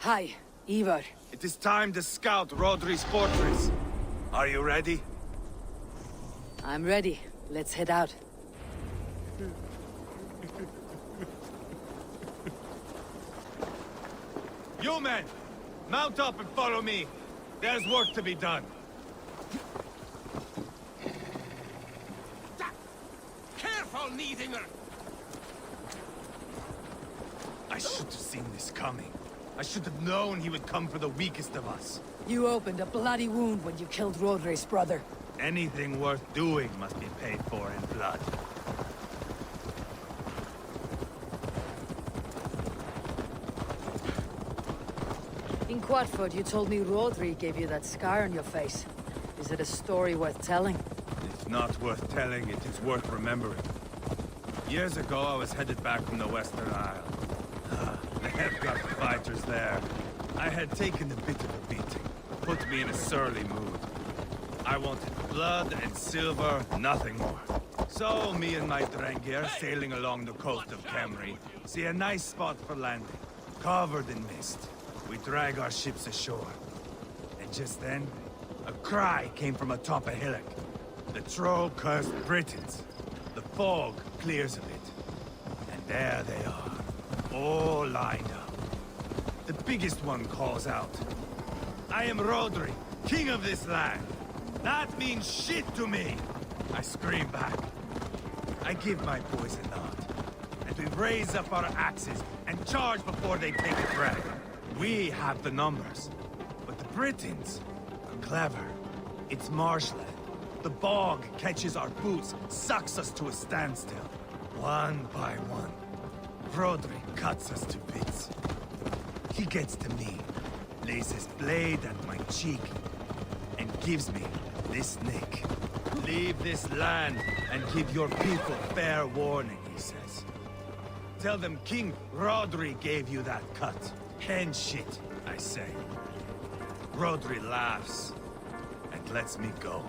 Hi, Ivar. It is time to scout Rodri's fortress. Are you ready? I'm ready. Let's head out. You men! Mount up and follow me. There's work to be done. Careful, Neithinger! I should have seen this coming. I should have known he would come for the weakest of us. You opened a bloody wound when you killed Rodri's brother. Anything worth doing must be paid for in blood. In Quatford, you told me Rodri gave you that scar on your face. Is it a story worth telling? If not worth telling, it is worth remembering. Years ago, I was headed back from the Western Isle. They have got fighters there. I had taken a bit of a beating. Put me in a surly mood. I wanted blood and silver, nothing more. So, me and my Drengir, sailing along the coast of Kemri, see a nice spot for landing, covered in mist. We drag our ships ashore. And just then, a cry came from atop a hillock. The troll cursed Britons. The fog clears a bit. And there they are, all lined up. The biggest one calls out, "I am Rodri, king of this land. That means shit to me!" I scream back. I give my boys a nod. And we raise up our axes and charge before they take a breath. We have the numbers. But the Britons are clever. It's marshland. The bog catches our boots, sucks us to a standstill. One by one, Rodri cuts us to bits. He gets to me, lays his blade at my cheek, and gives me this nick. "Leave this land and give your people fair warning," he says. "Tell them King Rodri gave you that cut." "Hen shit," I say. Rodri laughs and lets me go.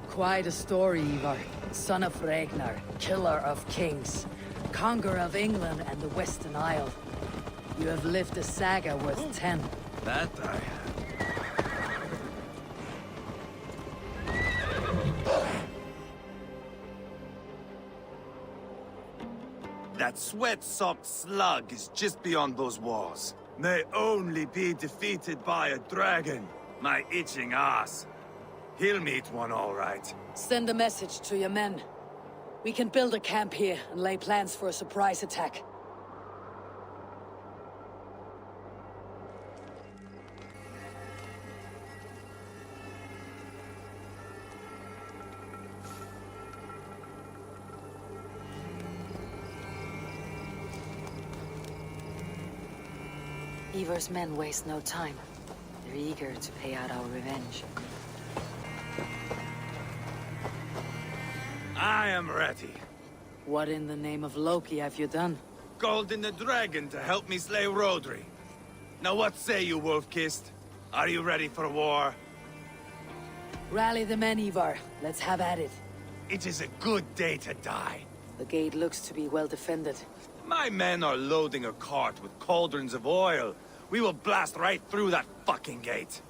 Quite a story, Ivar. Son of Ragnar, killer of kings, conqueror of England and the Western Isle. You have lived a saga worth 10. That I have. That sweat-soaked slug is just beyond those walls. May only be defeated by a dragon. My itching ass. He'll meet one all right. Send a message to your men. We can build a camp here and lay plans for a surprise attack. Ivar's men waste no time. They're eager to pay out our revenge. I am ready. What in the name of Loki have you done? Called in the dragon to help me slay Rodri. Now what say you, Wolf-Kissed? Are you ready for war? Rally the men, Ivar. Let's have at it. It is a good day to die. The gate looks to be well defended. My men are loading a cart with cauldrons of oil. We will blast right through that fucking gate.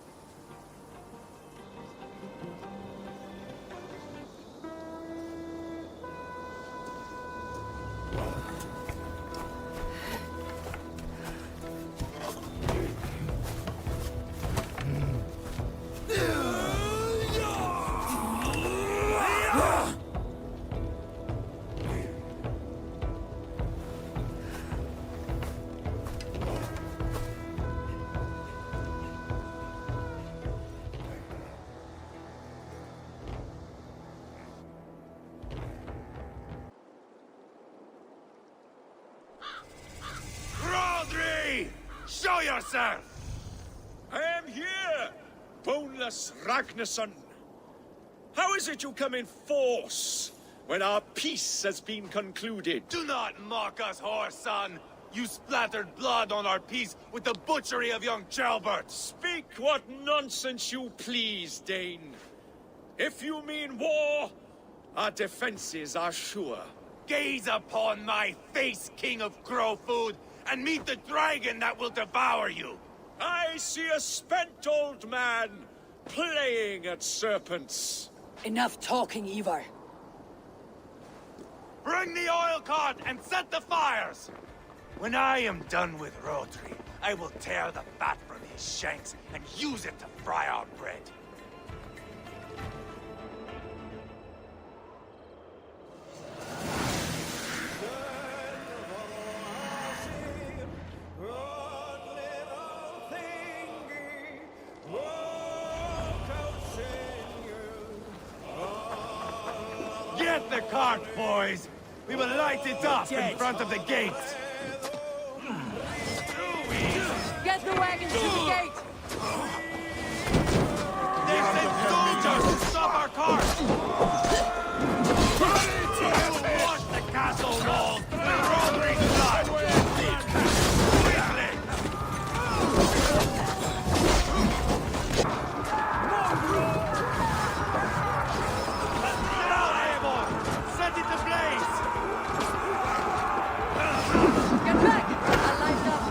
Show yourself! I am here, boneless Ragnarsson. How is it you come in force when our peace has been concluded? Do not mock us, whore son! You splattered blood on our peace with the butchery of young Chalbert! Speak what nonsense you please, Dane. If you mean war, our defenses are sure. Gaze upon my face, king of crow food, and meet the dragon that will devour you! I see a spent old man playing at serpents. Enough talking, Ivar. Bring the oil cart and set the fires! When I am done with Rodri, I will tear the fat from his shanks and use it to fry our bread. Get the cart, boys! We will light it up in front of the gate! Get the wagons to the gate! They sent soldiers to stop our cars! Wash the castle walls with Rodri's blood! Quickly! Now, Eivor! Set it ablaze! Get back! I'll light it up.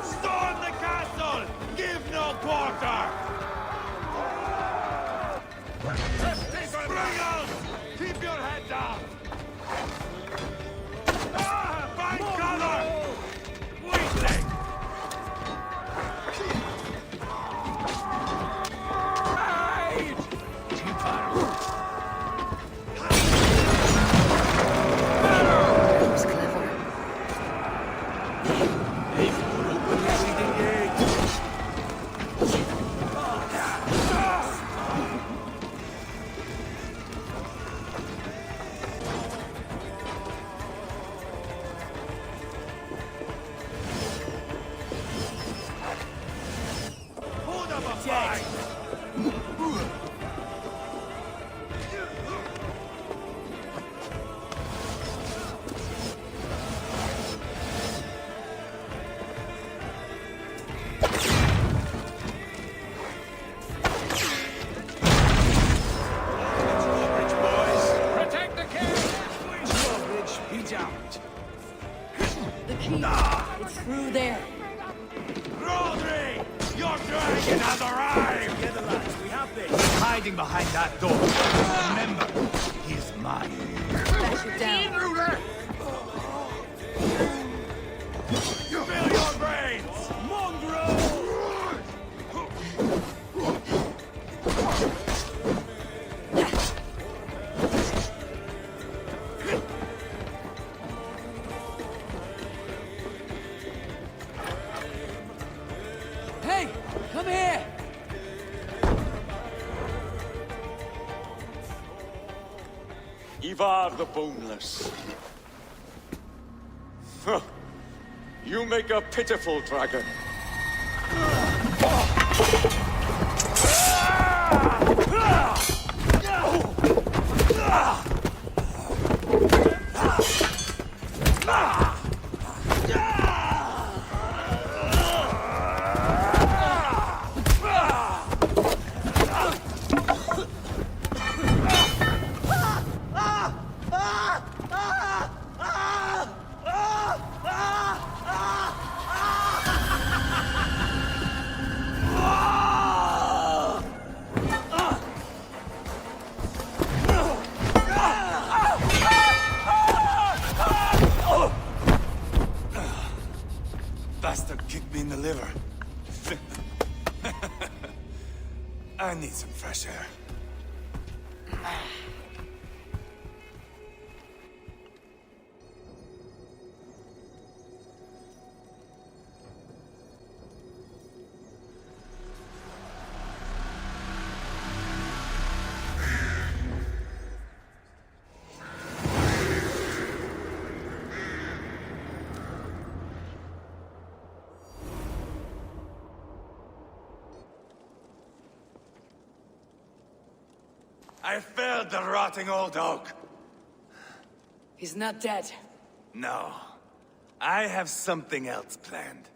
Storm the castle! Give no quarter! Springles! Keep your head down! Find cover! Weakling! That was clever. Hold up a fight! Protect the cave! The key. It's through there. Rodri! Your dragon has arrived! Together, lads, we have this. He's hiding behind that door. Remember, he's mine. Smash it down. Fill your brains! Mongrel! Hey, come here! Ivar the Boneless. Huh. You make a pitiful dragon. Bastard kicked me in the liver. I need some fresh air. I felled the rotting old oak. He's not dead. No. I have something else planned.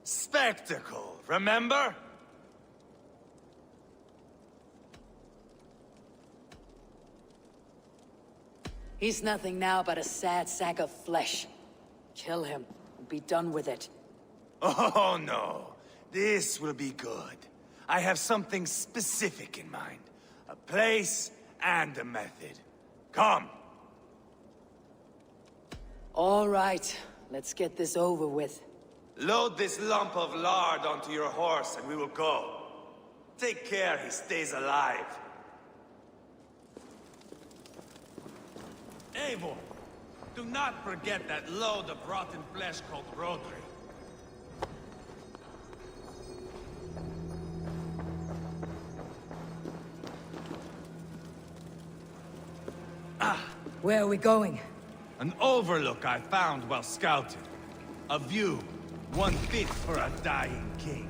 Spectacle, remember? He's nothing now but a sad sack of flesh. Kill him and be done with it. Oh no. This will be good. I have something specific in mind. A place and a method. Come. All right, let's get this over with. Load this lump of lard onto your horse and we will go. Take care he stays alive. Eivor, do not forget that load of rotten flesh called Rodri. Where are we going? An overlook I found while scouting. A view, one fit for a dying king.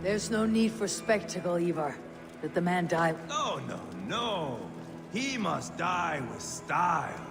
There's no need for spectacle, Ivar. Let the man die. No, no, no. He must die with style.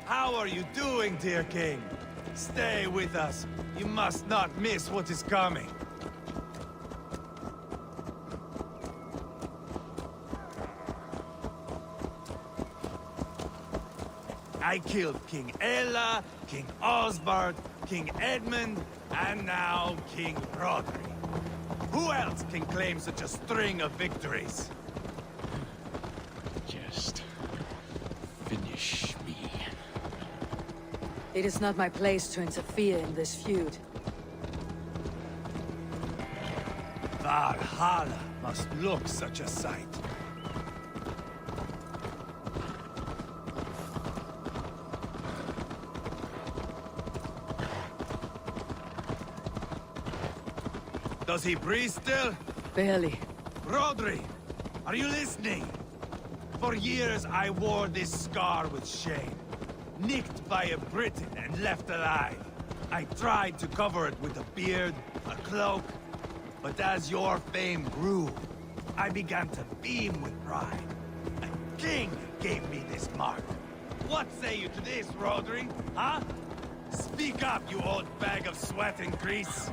How are you doing, dear king? Stay with us. You must not miss what is coming. I killed King Ella, King Osbert, King Edmund, and now King Rodri. Who else can claim such a string of victories? Just finish me. It is not my place to interfere in this feud. Valhalla must look such a sight. Does he breathe still? Barely. Rodri, are you listening? For years I wore this scar with shame. Nicked by a Briton and left alive. I tried to cover it with a beard, a cloak, but as your fame grew, I began to beam with pride. A king gave me this mark. What say you to this, Rodri? Huh? Speak up, you old bag of sweat and grease.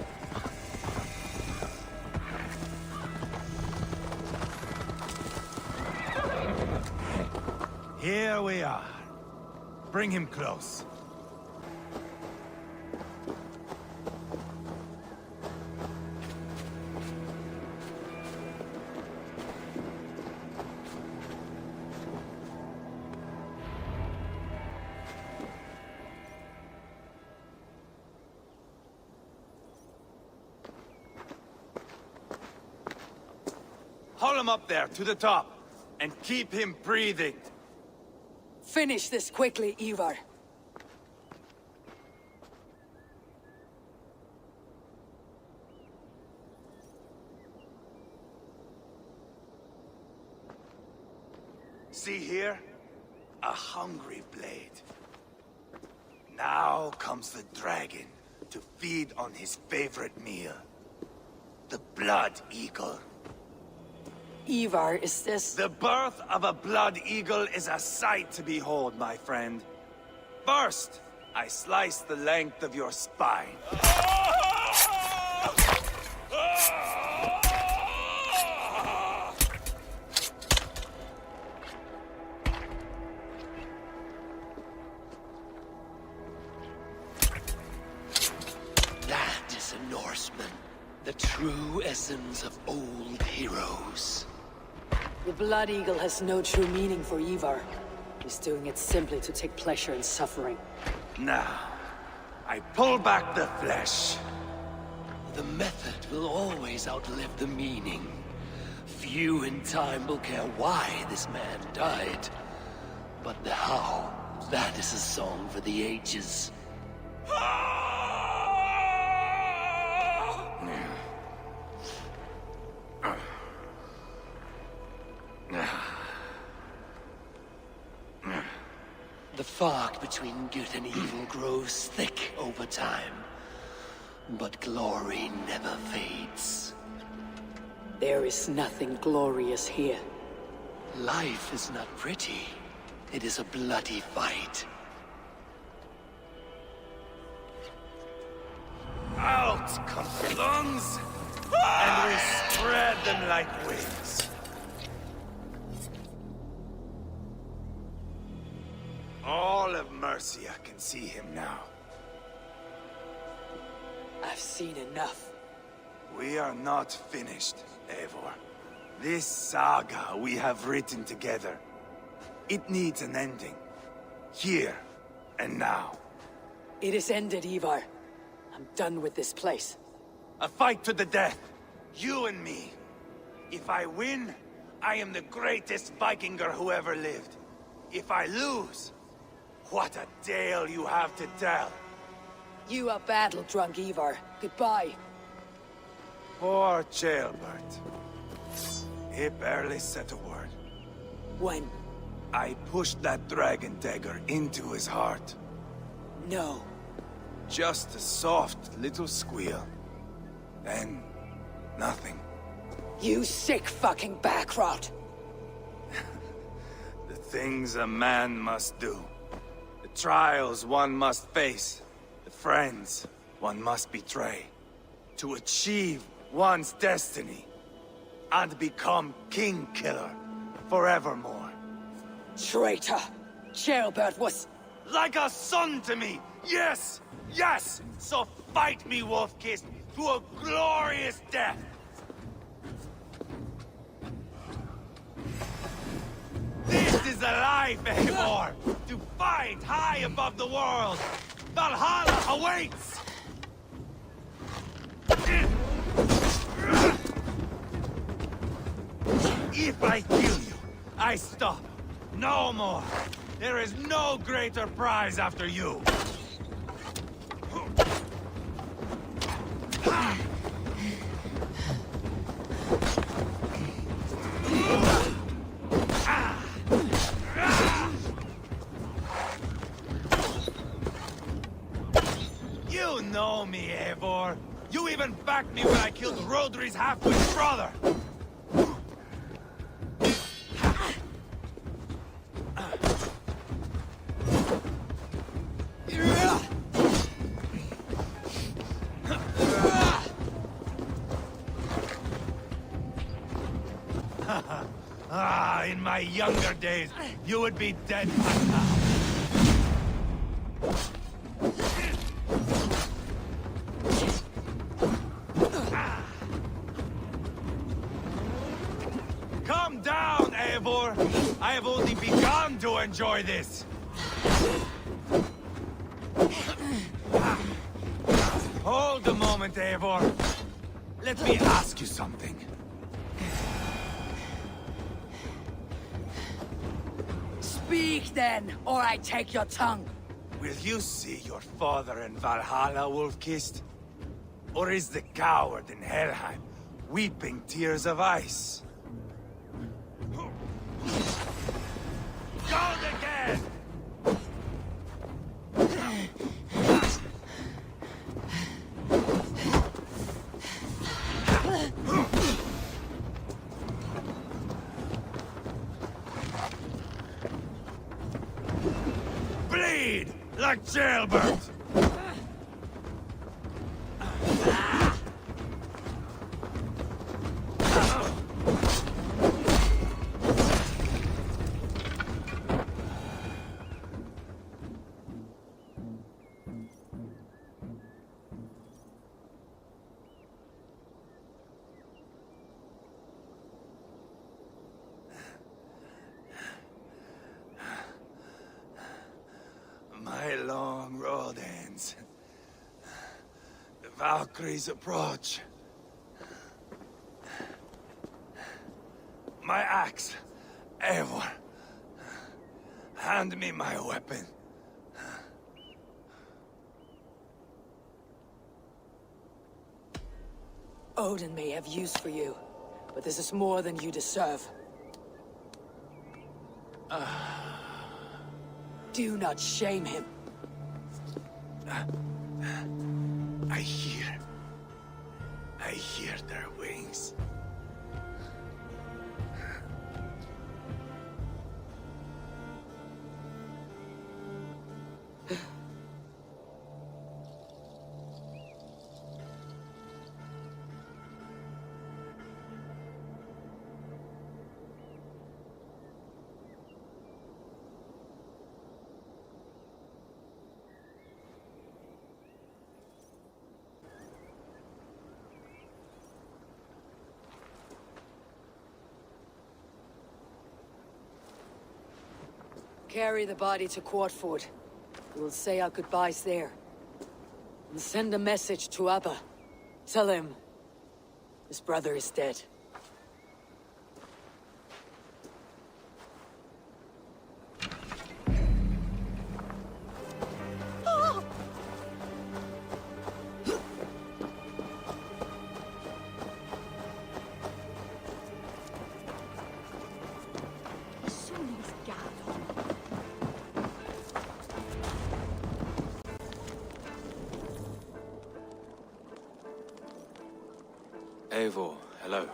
Here we are. Bring him close. Haul him up there, to the top, and keep him breathing. Finish this quickly, Ivar. See here? A hungry blade. Now comes the dragon to feed on his favorite meal. The blood eagle. Ivar, is this... The birth of a blood eagle is a sight to behold, my friend. First, I slice the length of your spine. That is a Norseman. The true essence of old heroes. The Blood Eagle has no true meaning for Ivar. He's doing it simply to take pleasure in suffering. Now, I pull back the flesh. The method will always outlive the meaning. Few in time will care why this man died. But the how, that is a song for the ages. The fog between good and evil grows thick over time. But glory never fades. There is nothing glorious here. Life is not pretty. It is a bloody fight. Out come the lungs, and we spread them like wings. All of Mercia can see him now. I've seen enough. We are not finished, Eivor. This saga we have written together, it needs an ending. Here and now. It is ended, Ivar. I'm done with this place. A fight to the death. You and me. If I win, I am the greatest Vikinger who ever lived. If I lose, what a tale you have to tell. You are battle-drunk, Ivar. Goodbye. Poor Jailbert. He barely said a word. When? I pushed that dragon dagger into his heart. No. Just a soft little squeal. Then, nothing. You sick fucking backrot! The things a man must do. The trials one must face. The friends one must betray. To achieve one's destiny. And become King Killer forevermore. Traitor! Jailbert was... Like a son to me! Yes! Yes! So fight me, Wolf-Kissed, to a glorious death! This is a life, Eivor! To fight high above the world! Valhalla awaits! If I kill you, I stop. No more. There is no greater prize after you. You know me, Eivor. You even backed me when I killed Rodri's half-wit brother. In my younger days, you would be dead by now. Calm down, Eivor. I have only begun to enjoy this. Hold a moment, Eivor. Let me ask you something. Speak then, or I take your tongue. Will you see your father in Valhalla, Wolf-Kissed? Or is the coward in Helheim weeping tears of ice? Gold again! Bleed like Jailbert! long road ends. The Valkyries approach. My axe, Eivor. Hand me my weapon. Odin may have use for you, but this is more than you deserve. Do not shame him. I hear their wings. Carry the body to Quartford. We'll say our goodbyes there. And send a message to Abba. Tell him his brother is dead. Eivor, hello.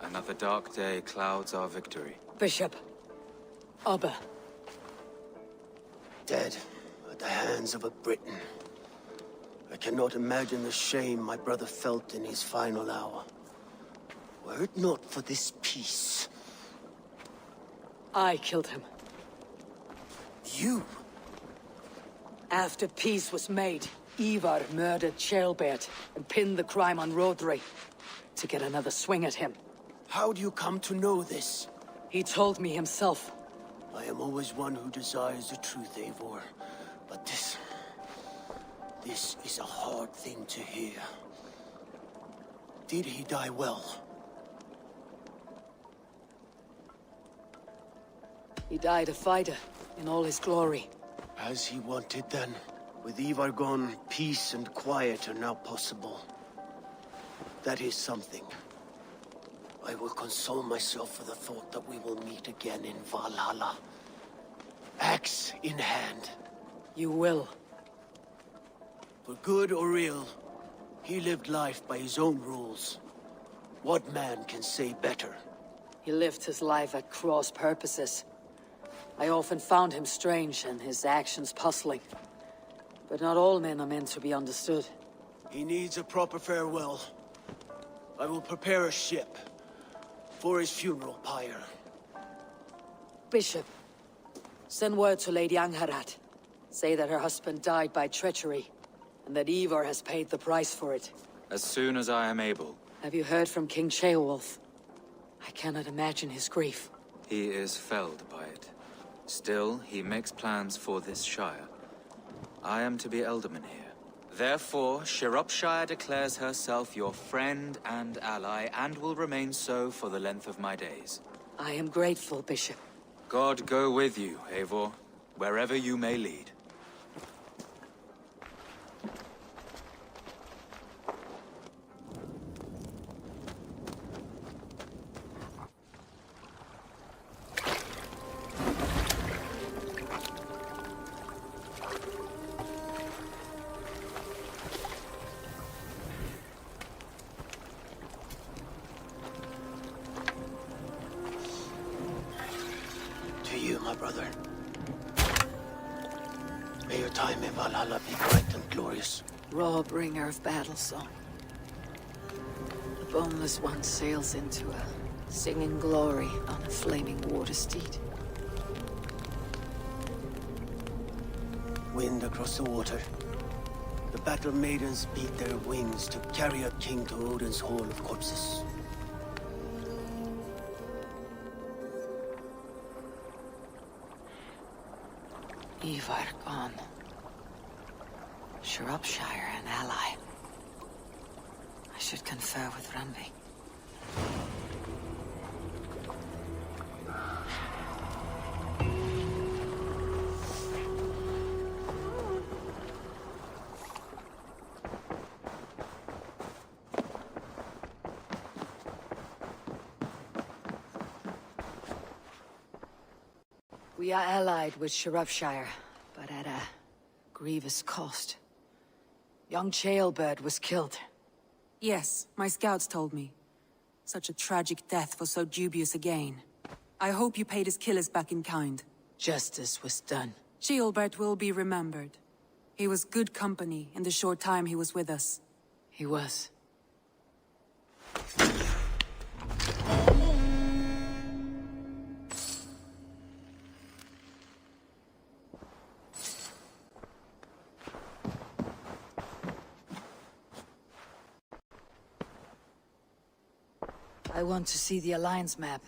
Another dark day clouds our victory. Bishop. Abba. Dead at the hands of a Briton. I cannot imagine the shame my brother felt in his final hour. Were it not for this peace. I killed him. You? After peace was made, Ivar murdered Ceolbert and pinned the crime on Rodri to get another swing at him. How do you come to know this? He told me himself. I am always one who desires the truth, Eivor. But this is a hard thing to hear. Did he die well? He died a fighter in all his glory. As he wanted then. With Ivar gone, peace and quiet are now possible. That is something. I will console myself for the thought that we will meet again in Valhalla. Axe in hand. You will. For good or ill, he lived life by his own rules. What man can say better? He lived his life at cross purposes. I often found him strange and his actions puzzling. But not all men are meant to be understood. He needs a proper farewell. I will prepare a ship for his funeral pyre. Bishop, send word to Lady Angharad. Say that her husband died by treachery, and that Ivar has paid the price for it. As soon as I am able. Have you heard from King Ceolwulf? I cannot imagine his grief. He is felled by it. Still, he makes plans for this shire. I am to be Elderman here. Therefore, Shropshire declares herself your friend and ally, and will remain so for the length of my days. I am grateful, Bishop. God go with you, Eivor, wherever you may lead. To you, my brother. May your time in Valhalla be bright and glorious. Raw bringer of battle song. The boneless one sails into a singing glory on a flaming water steed. Wind across the water. The battle maidens beat their wings to carry a king to Odin's hall of corpses. Ivar gone. Shropshire, an ally. I should confer with Randvi. We are allied with Shropshire, but at a grievous cost. Young Chaelbert was killed. Yes, my scouts told me. Such a tragic death for so dubious a gain. I hope you paid his killers back in kind. Justice was done. Chaelbert will be remembered. He was good company in the short time he was with us. He was. I want to see the Alliance map.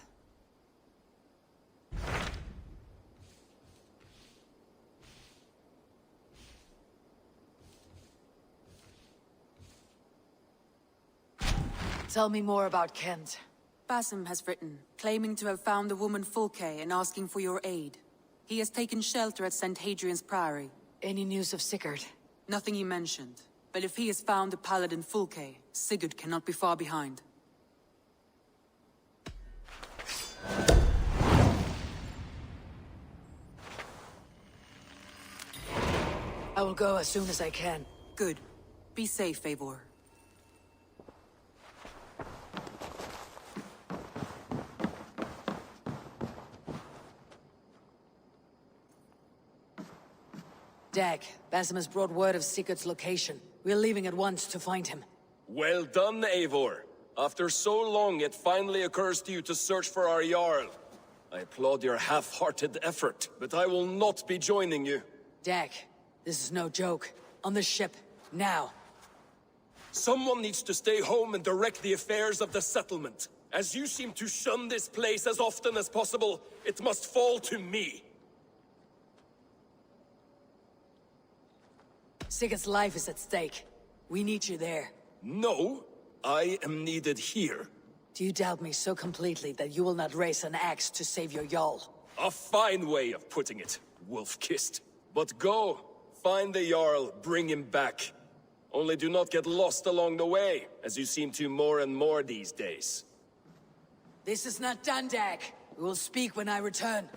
Tell me more about Kent. Basim has written, claiming to have found the woman Fulke and asking for your aid. He has taken shelter at St. Hadrian's Priory. Any news of Sigurd? Nothing he mentioned. But if he has found the paladin Fulke, Sigurd cannot be far behind. I will go as soon as I can. Good. Be safe, Eivor. Dag, Basim has brought word of Sigurd's location. We're leaving at once to find him. Well done, Eivor. After so long, it finally occurs to you to search for our Jarl. I applaud your half-hearted effort, but I will not be joining you. Dag, this is no joke. On the ship, now. Someone needs to stay home and direct the affairs of the settlement. As you seem to shun this place as often as possible, it must fall to me. Sigurd's life is at stake. We need you there. No, I am needed here. Do you doubt me so completely that you will not raise an axe to save your Jarl? A fine way of putting it, wolf-kissed. But go, find the Jarl, bring him back. Only do not get lost along the way, as you seem to more and more these days. This is not done, Dag. We will speak when I return.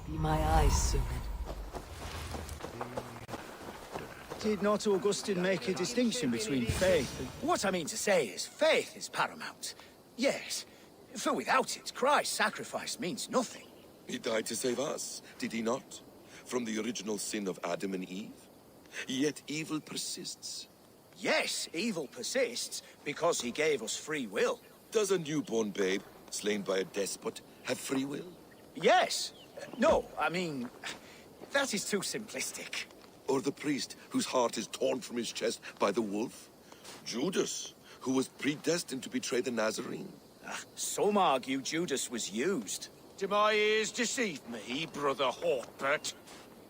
Be my eyes, Sunan. Did not Augustine make a distinction between faith and... What I mean to say is, faith is paramount. Yes, for without it, Christ's sacrifice means nothing. He died to save us, did he not? From the original sin of Adam and Eve? Yet evil persists. Yes, evil persists, because he gave us free will. Does a newborn babe, slain by a despot, have free will? Yes. No, I mean, that is too simplistic. Or the priest, whose heart is torn from his chest by the wolf? Judas, who was predestined to betray the Nazarene? Some argue Judas was used. Do my ears deceive me, Brother Hortbert?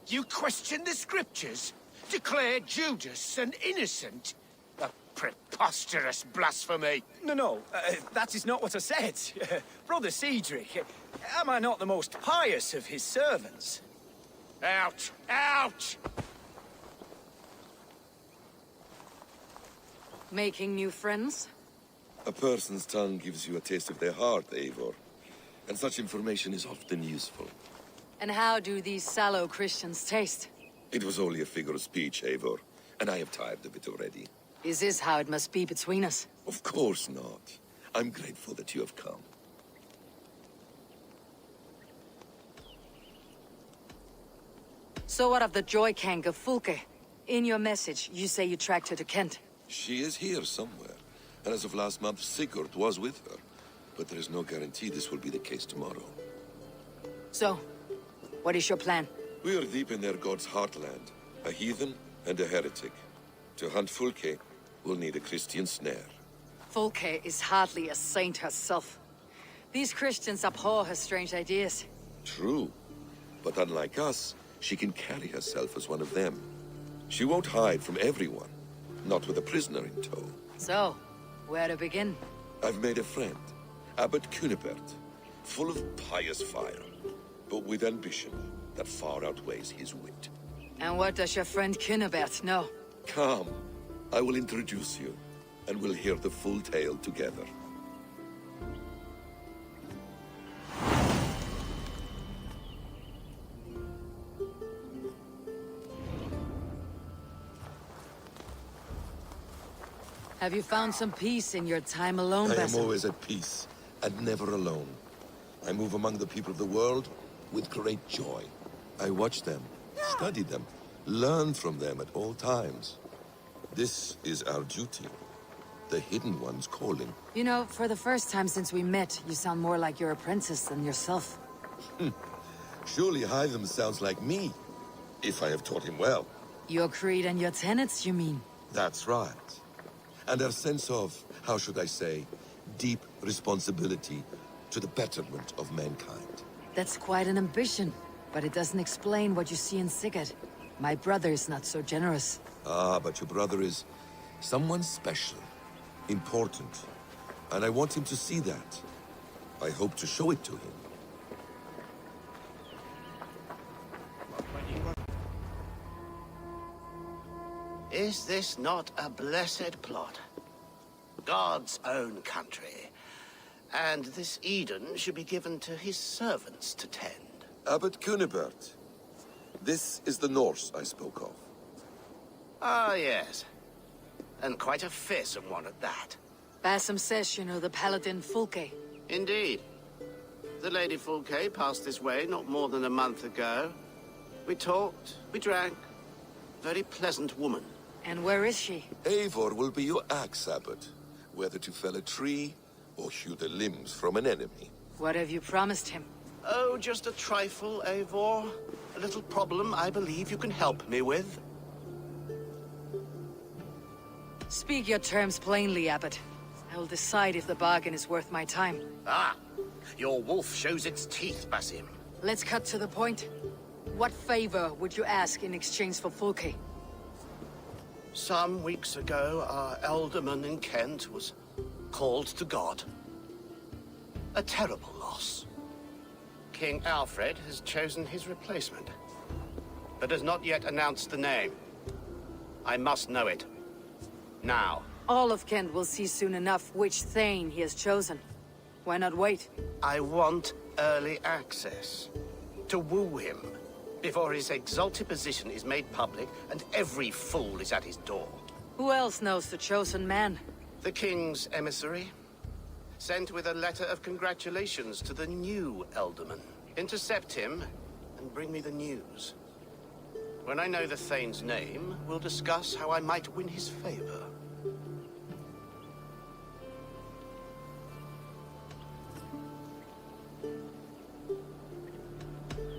You question the scriptures? Declare Judas an innocent? A preposterous blasphemy! No, that is not what I said. Brother Cedric, am I not the most pious of his servants? Out! Out! Making new friends? A person's tongue gives you a taste of their heart, Eivor. And such information is often useful. And how do these sallow Christians taste? It was only a figure of speech, Eivor, and I have tired of it already. Is this how it must be between us? Of course not. I'm grateful that you have come. So what of the Joy Kank of Fulke? In your message, you say you tracked her to Kent. She is here somewhere, and as of last month, Sigurd was with her. But there is no guarantee this will be the case tomorrow. So, what is your plan? We are deep in their god's heartland, a heathen and a heretic. To hunt Fulke, we'll need a Christian snare. Fulke is hardly a saint herself. These Christians abhor her strange ideas. True, but unlike us, she can carry herself as one of them. She won't hide from everyone, not with a prisoner in tow. So, where to begin? I've made a friend, Abbot Cunibert, full of pious fire, but with ambition that far outweighs his wit. And what does your friend Cunibert know? Come, I will introduce you, and we'll hear the full tale together. Have you found some peace in your time alone, I am Basim? always at peace, and never alone. I move among the people of the world with great joy. I watch them, study them, learn from them at all times. This is our duty. The Hidden One's calling. You know, for the first time since we met, you sound more like your apprentice than yourself. Surely Hytham sounds like me, if I have taught him well. Your creed and your tenets, you mean? That's right. And our sense of, how should I say, deep responsibility to the betterment of mankind. That's quite an ambition, but it doesn't explain what you see in Sigurd. My brother is not so generous. Ah, but your brother is someone special, important, and I want him to see that. I hope to show it to him. Is this not a blessed plot? God's own country. And this Eden should be given to his servants to tend. Abbot Cunibert, this is the Norse I spoke of. Ah, yes. And quite a fearsome one at that. Basim says you know the paladin Fulke. Indeed. The Lady Fulke passed this way not more than a month ago. We talked, we drank. Very pleasant woman. And where is she? Eivor will be your axe, Abbot, whether to fell a tree or hew the limbs from an enemy. What have you promised him? Oh, just a trifle, Eivor. A little problem I believe you can help me with. Speak your terms plainly, Abbot. I will decide if the bargain is worth my time. Ah, your wolf shows its teeth, Basim. Let's cut to the point. What favor would you ask in exchange for Fulke? Some weeks ago, our alderman in Kent was called to God. A terrible loss. King Alfred has chosen his replacement, but has not yet announced the name. I must know it. Now. All of Kent will see soon enough which Thane he has chosen. Why not wait? I want early access. To woo him. Before his exalted position is made public and every fool is at his door. Who else knows the chosen man? The king's emissary. Sent with a letter of congratulations to the new alderman. Intercept him and bring me the news. When I know the Thane's name, we'll discuss how I might win his favor.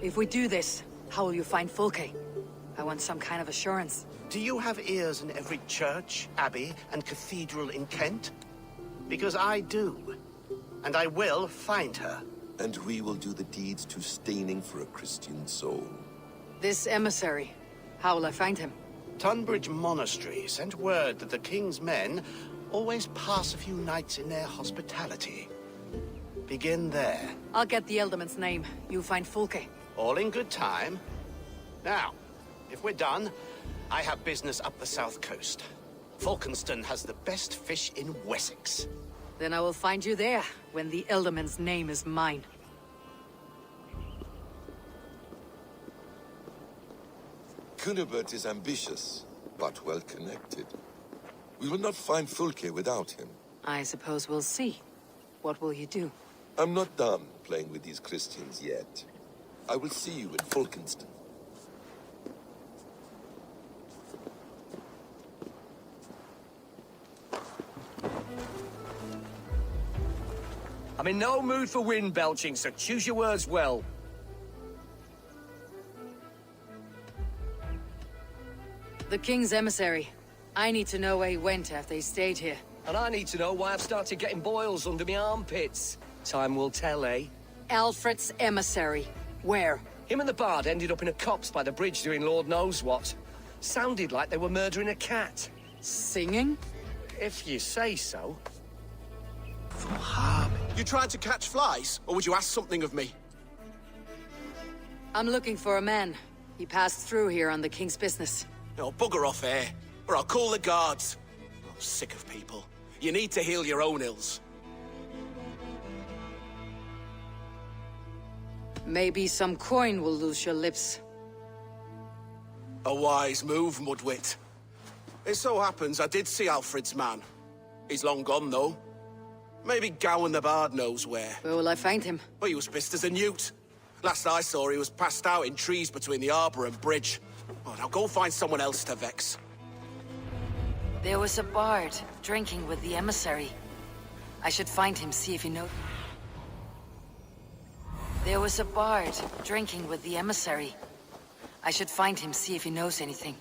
If we do this, how will you find Fulke? I want some kind of assurance. Do you have ears in every church, abbey, and cathedral in Kent? Because I do. And I will find her. And we will do the deeds too staining for a Christian soul. This emissary, how will I find him? Tunbridge Monastery sent word that the king's men always pass a few nights in their hospitality. Begin there. I'll get the Elderman's name. You find Fulke. All in good time. Now, if we're done, I have business up the south coast. Falkenston has the best fish in Wessex. Then I will find you there, when the Elderman's name is mine. Cunibert is ambitious, but well-connected. We will not find Fulke without him. I suppose we'll see. What will you do? I'm not done playing with these Christians yet. I will see you in Falkenston. I'm in no mood for wind belching, so choose your words well. The King's emissary. I need to know where he went after he stayed here. And I need to know why I've started getting boils under my armpits. Time will tell, eh? Alfred's emissary. Where? Him and the bard ended up in a copse by the bridge doing Lord knows what. Sounded like they were murdering a cat. Singing? If you say so. You tried to catch flies, or would you ask something of me? I'm looking for a man. He passed through here on the King's business. No, bugger off here, or I'll call the guards. I'm sick of people. You need to heal your own ills. Maybe some coin will loose your lips. A wise move, Mudwit. It so happens I did see Alfred's man. He's long gone, though. Maybe Gowan the Bard knows where. Where will I find him? Well, he was pissed as a newt. Last I saw, he was passed out in trees between the arbor and bridge. Oh, now go find someone else to vex. There was a bard drinking with the emissary. I should find him, see if he knows. There was a bard drinking with the emissary. I should find him, see if he knows anything.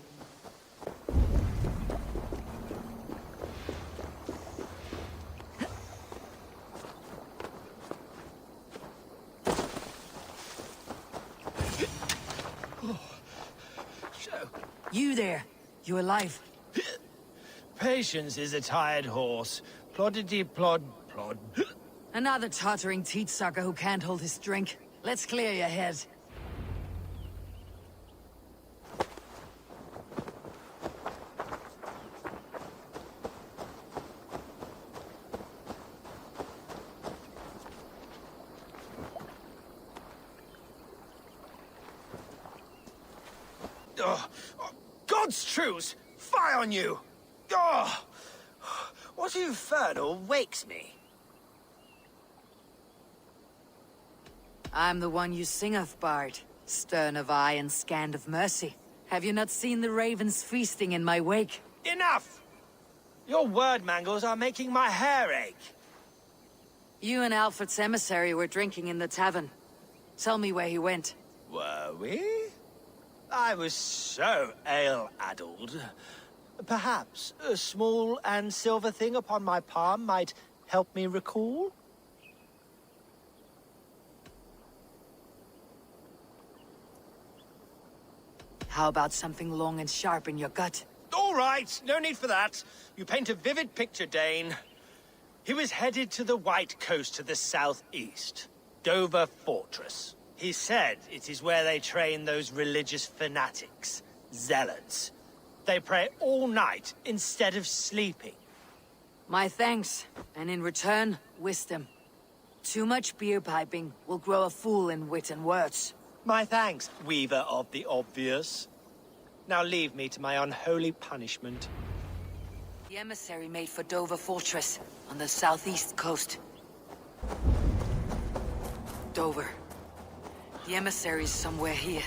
You there. You alive? Patience is a tired horse. Ploddity plod plod. Another tottering teat sucker who can't hold his drink. Let's clear your head. God's truce! Fie on you! Oh, what infernal wakes me? I'm the one you sing of, Bard. Stern of eye and scant of mercy. Have you not seen the ravens feasting in my wake? Enough! Your word mangles are making my hair ache. You and Alfred's emissary were drinking in the tavern. Tell me where he went. Were we? I was so ale-addled. Perhaps a small and silver thing upon my palm might help me recall? How about something long and sharp in your gut? All right, no need for that. You paint a vivid picture, Dane. He was headed to the White Coast to the southeast. Dover Fortress. He said it is where they train those religious fanatics, zealots. They pray all night instead of sleeping. My thanks, and in return, wisdom. Too much beer piping will grow a fool in wit and words. My thanks, weaver of the obvious. Now leave me to my unholy punishment. The emissary made for Dover Fortress, on the southeast coast. Dover. The emissary's somewhere here.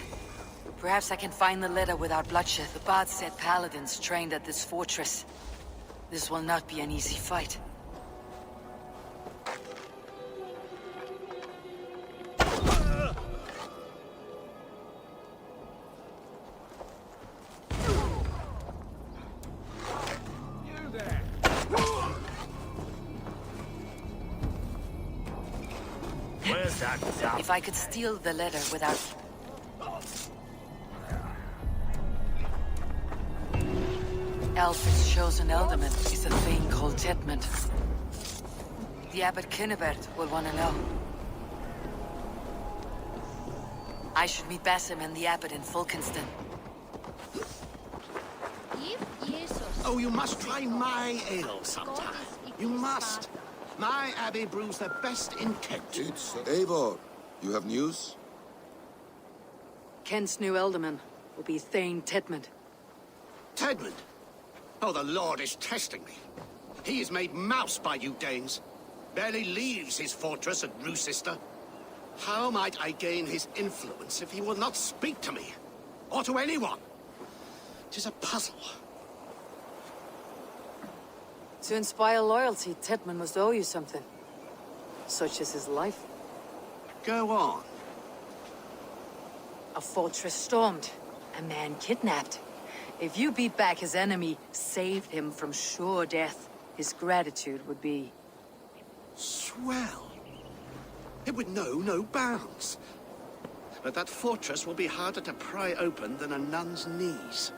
Perhaps I can find the letter without bloodshed. The bard said paladins trained at this fortress. This will not be an easy fight. If I could steal the letter without... Alfred's chosen ealdorman is a thing called Tedmund. The Abbot Kinnebert will want to know. I should meet Basim and the Abbot in Fulkenston. Oh, you must try my ale sometime. You must. My abbey brews the best in Kent. It's Eivor. You have news? Kent's new ealdorman will be Thane Tedmund. Tedmund? Oh, the Lord is testing me. He is made mouse by you Danes. Barely leaves his fortress at Roosister. How might I gain his influence if he will not speak to me? Or to anyone? 'Tis a puzzle. To inspire loyalty, Tedmund must owe you something. Such as his life. Go on. A fortress stormed. A man kidnapped. If you beat back his enemy, saved him from sure death, his gratitude would be... Swell. It would know no bounds. But that fortress will be harder to pry open than a nun's knees.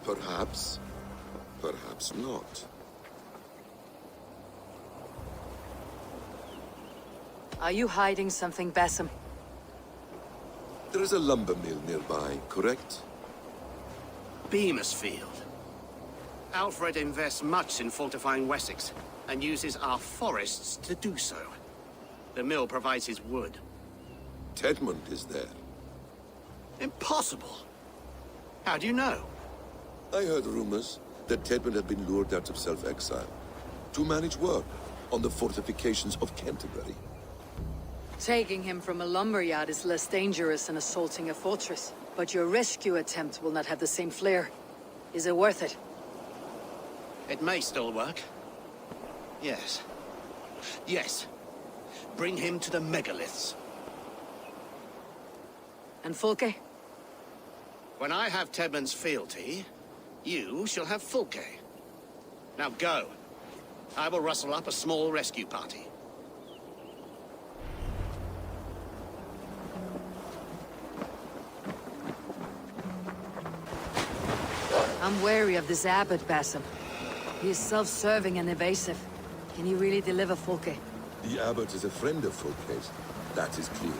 Perhaps. Perhaps not. Are you hiding something, Basim? There is a lumber mill nearby, correct? Beamisfield. Alfred invests much in fortifying Wessex, and uses our forests to do so. The mill provides his wood. Tedmund is there. Impossible! How do you know? I heard rumors that Tedmund had been lured out of self-exile to manage work on the fortifications of Canterbury. Taking him from a lumberyard is less dangerous than assaulting a fortress. But your rescue attempt will not have the same flair. Is it worth it? It may still work. Yes. Yes. Bring him to the megaliths. And Fulke? When I have Tedmund's fealty, you shall have Fulke. Now go. I will rustle up a small rescue party. I'm wary of this abbot, Basim. He is self-serving and evasive. Can he really deliver Fulke? The abbot is a friend of Fulke's. That is clear.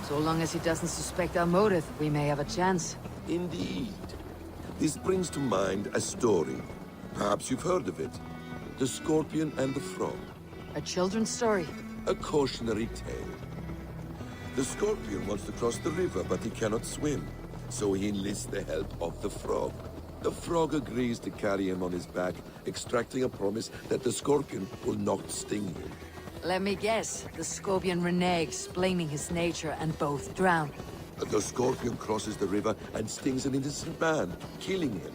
So long as he doesn't suspect our motive, we may have a chance. Indeed. This brings to mind a story. Perhaps you've heard of it. The Scorpion and the Frog. A children's story? A cautionary tale. The Scorpion wants to cross the river, but he cannot swim. So he enlists the help of the Frog. The Frog agrees to carry him on his back, extracting a promise that the Scorpion will not sting him. Let me guess. The Scorpion reneges, blaming his nature, and both drown. The Scorpion crosses the river and stings an innocent man, killing him.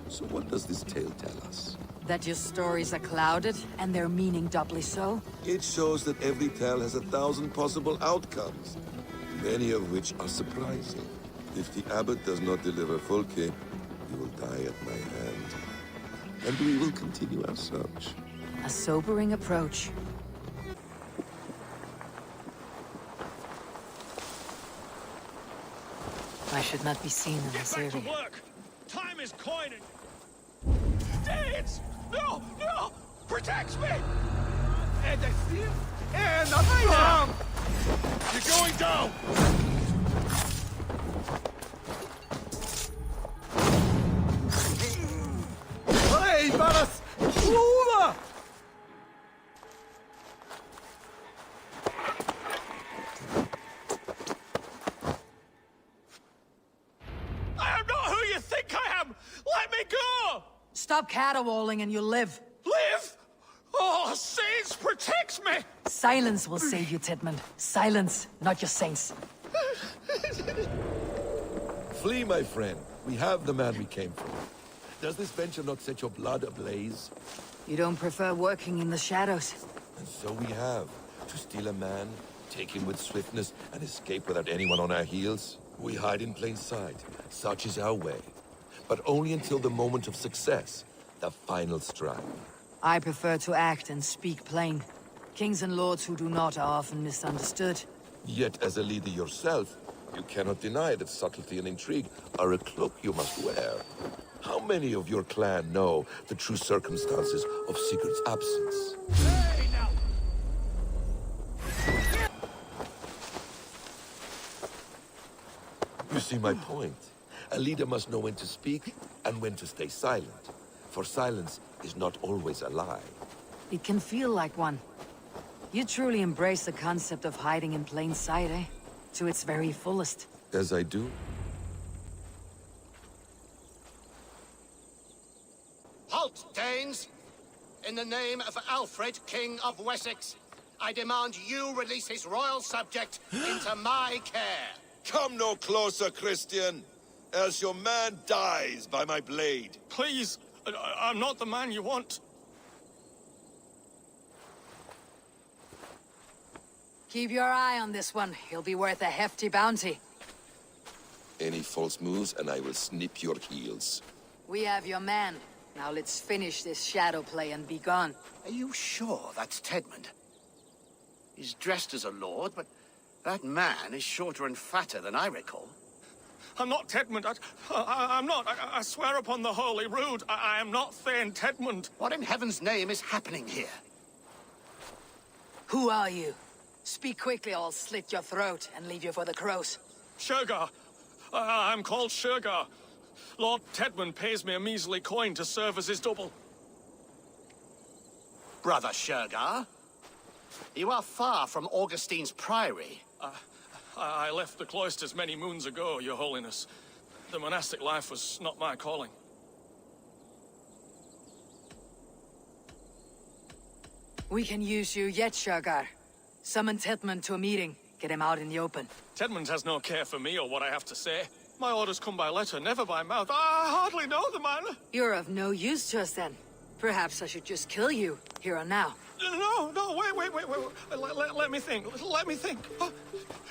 So what does this tale tell us? That your stories are clouded, and their meaning doubly so? It shows that every tale has 1,000 possible outcomes, many of which are surprising. If the abbot does not deliver Fulke, he will die at my hand. And we will continue our search. A sobering approach. I should not be seen in this area. Get back to work! Time is coin and... Danes! No! No! Protect me! And I feel... And I'm down! You're going down! Hey, Varas! Over! I am not who you think I am! Let me go! Stop caterwauling and you'll live. Live? Oh, saints, protect me! Silence will save you, Tedmund. Silence, not your saints. Flee, my friend. We have the man we came for. Does this venture not set your blood ablaze? You don't prefer working in the shadows? And so we have. To steal a man, take him with swiftness, and escape without anyone on our heels. We hide in plain sight. Such is our way. But only until the moment of success. The final strike. I prefer to act and speak plain. Kings and lords who do not are often misunderstood. Yet, as a leader yourself, you cannot deny that subtlety and intrigue are a cloak you must wear. How many of your clan know the true circumstances of Sigurd's absence? Hey, now! You see my point. A leader must know when to speak and when to stay silent. For silence is not always a lie. It can feel like one. You truly embrace the concept of hiding in plain sight, eh? To its very fullest. As I do. Halt, Danes! In the name of Alfred, King of Wessex, I demand you release his royal subject into my care. Come no closer, Christian, else your man dies by my blade. Please, I'm not the man you want. Keep your eye on this one. He'll be worth a hefty bounty. Any false moves and I will snip your heels. We have your man. Now let's finish this shadow play and be gone. Are you sure that's Tedmund? He's dressed as a lord, but that man is shorter and fatter than I recall. I'm not Tedmund. I'm not. I swear upon the Holy Rood, I am not Thane Tedmund. What in heaven's name is happening here? Who are you? Speak quickly or I'll slit your throat and leave you for the crows. Shergar. I'm called Shergar. Lord Tedmund pays me a measly coin to serve as his double. Brother Shergar? You are far from Augustine's priory. I left the cloisters many moons ago, Your Holiness. The monastic life was not my calling. We can use you yet, Shergar. Summon Tedmund to a meeting. Get him out in the open. Tedmund has no care for me or what I have to say. My orders come by letter, never by mouth. I hardly know the man. You're of no use to us then. Perhaps I should just kill you, here and now. No, wait. Let me think.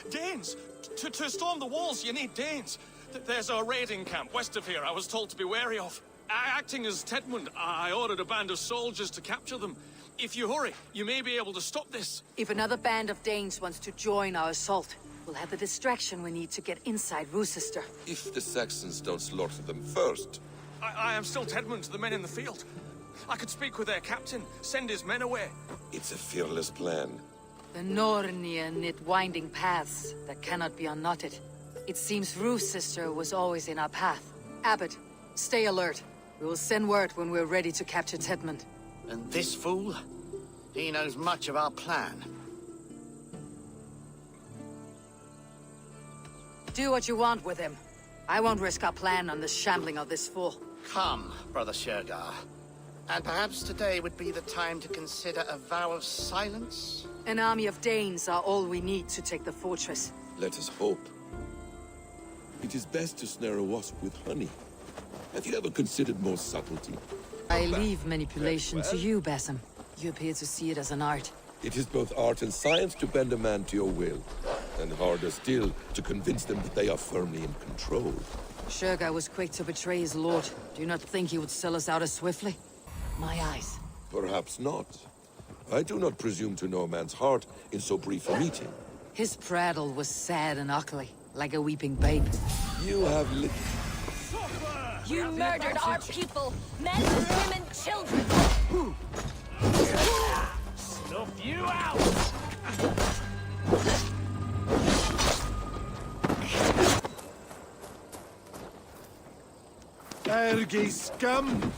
Danes. To storm the walls, you need Danes. There's a raiding camp west of here I was told to be wary of. Acting as Tedmund, I ordered a band of soldiers to capture them. If you hurry, you may be able to stop this. If another band of Danes wants to join our assault, we'll have the distraction we need to get inside Rochester. If the Saxons don't slaughter them first. I am still Tedmund to the men in the field. I could speak with their captain, send his men away. It's a fearless plan. The Nornia knit winding paths that cannot be unknotted. It seems Rochester was always in our path. Abbot, stay alert. We will send word when we're ready to capture Tedmund. And this fool? He knows much of our plan. Do what you want with him. I won't risk our plan on the shambling of this fool. Come, Brother Shergar. And perhaps today would be the time to consider a vow of silence? An army of Danes are all we need to take the fortress. Let us hope. It is best to snare a wasp with honey. Have you ever considered more subtlety? I leave manipulation to you, Basim. You appear to see it as an art. It is both art and science to bend a man to your will. And harder still, to convince them that they are firmly in control. Shergar was quick to betray his lord. Do you not think he would sell us out as swiftly? My eyes. Perhaps not. I do not presume to know a man's heart in so brief a meeting. His prattle was sad and ugly, like a weeping babe. You have lit... You murdered our people! Men, women, children! Snuff you out! Ergi scum!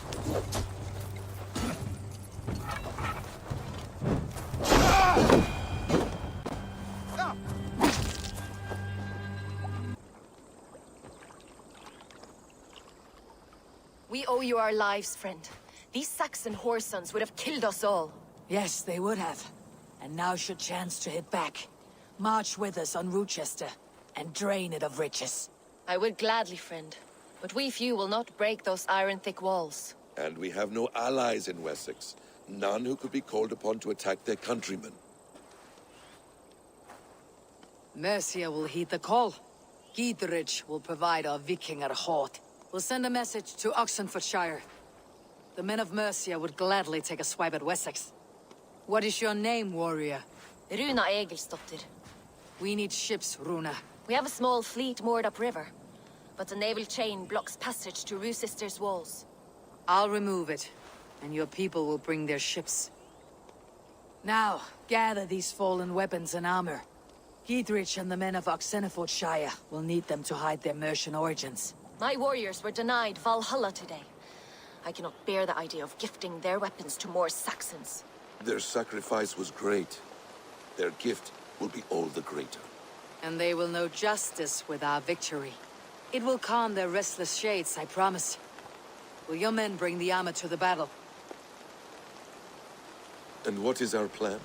We owe you our lives, friend. These Saxon whoresons would have killed us all. Yes, they would have. And now's your chance to hit back. March with us on Rochester, and drain it of riches. I would gladly, friend. But we few will not break those iron-thick walls. And we have no allies in Wessex. None who could be called upon to attack their countrymen. Mercia will heed the call. Giedrich will provide our Vikinger horde. We'll send a message to Oxenfordshire. The men of Mercia would gladly take a swipe at Wessex. What is your name, warrior? Runa Egilsdottir. We need ships, Runa. We have a small fleet moored upriver, but the naval chain blocks passage to Rochester's walls. I'll remove it, and your people will bring their ships. Now, gather these fallen weapons and armor. Giedrich and the men of Oxenfordshire will need them to hide their Mercian origins. My warriors were denied Valhalla today. I cannot bear the idea of gifting their weapons to more Saxons. Their sacrifice was great. Their gift will be all the greater. And they will know justice with our victory. It will calm their restless shades, I promise. Will your men bring the armor to the battle? And what is our plan?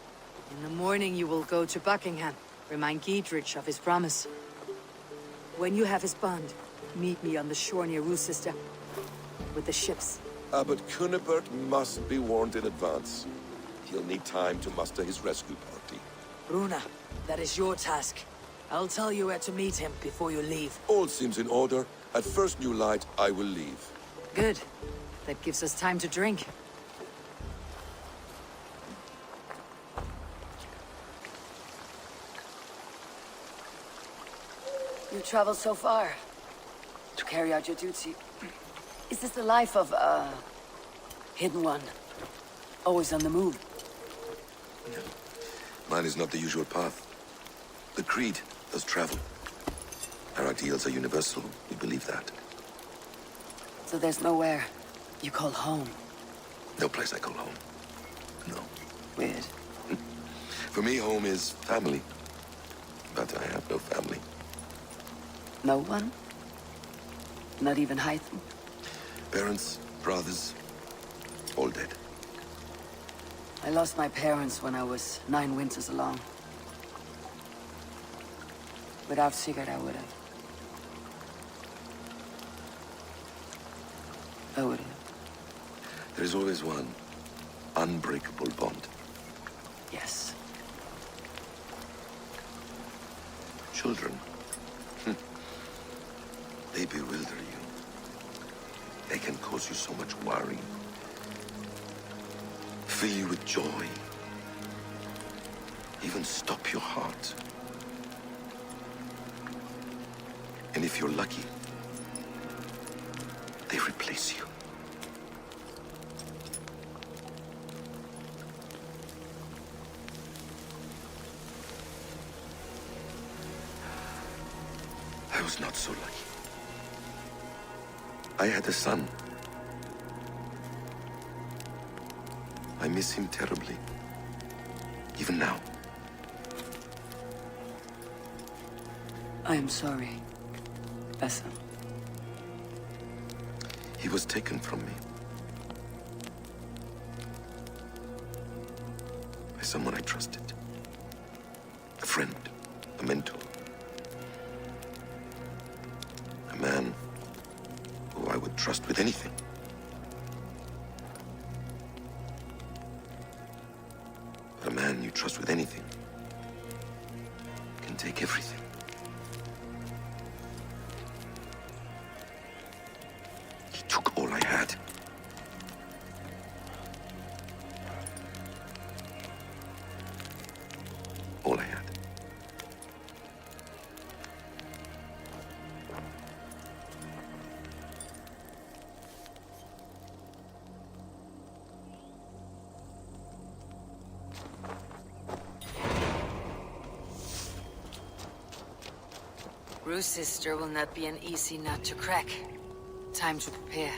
In the morning you will go to Buckingham. Remind Giedrich of his promise. When you have his bond, meet me on the shore near Rochester. With the ships. Abbot Cunibert must be warned in advance. He'll need time to muster his rescue party. Runa, that is your task. I'll tell you where to meet him before you leave. All seems in order. At first new light, I will leave. Good. That gives us time to drink. You traveled so far to carry out your duty. Is this the life of a hidden one? Always on the move? No. Mine is not the usual path. The Creed does travel. Our ideals are universal. We believe that. So there's nowhere you call home? No place I call home. No. Weird. For me, home is family. But I have no family. No one? Not even Hytham? Parents, brothers, all dead. I lost my parents when I was 9 winters along. Without Sigurd, I would have. There is always one unbreakable bond. Yes. Children. They bewilder you. They can cause you so much worry. Fill you with joy. Even stop your heart. And if you're lucky, they replace you. I was not so lucky. I had a son. I miss him terribly. Even now. I am sorry, Essa. He was taken from me. By someone I trusted. A friend, a mentor. A man who I would trust with anything. But a man you trust with anything can take everything. He took all I had. All I had. Rue's sister will not be an easy nut to crack. Time to prepare.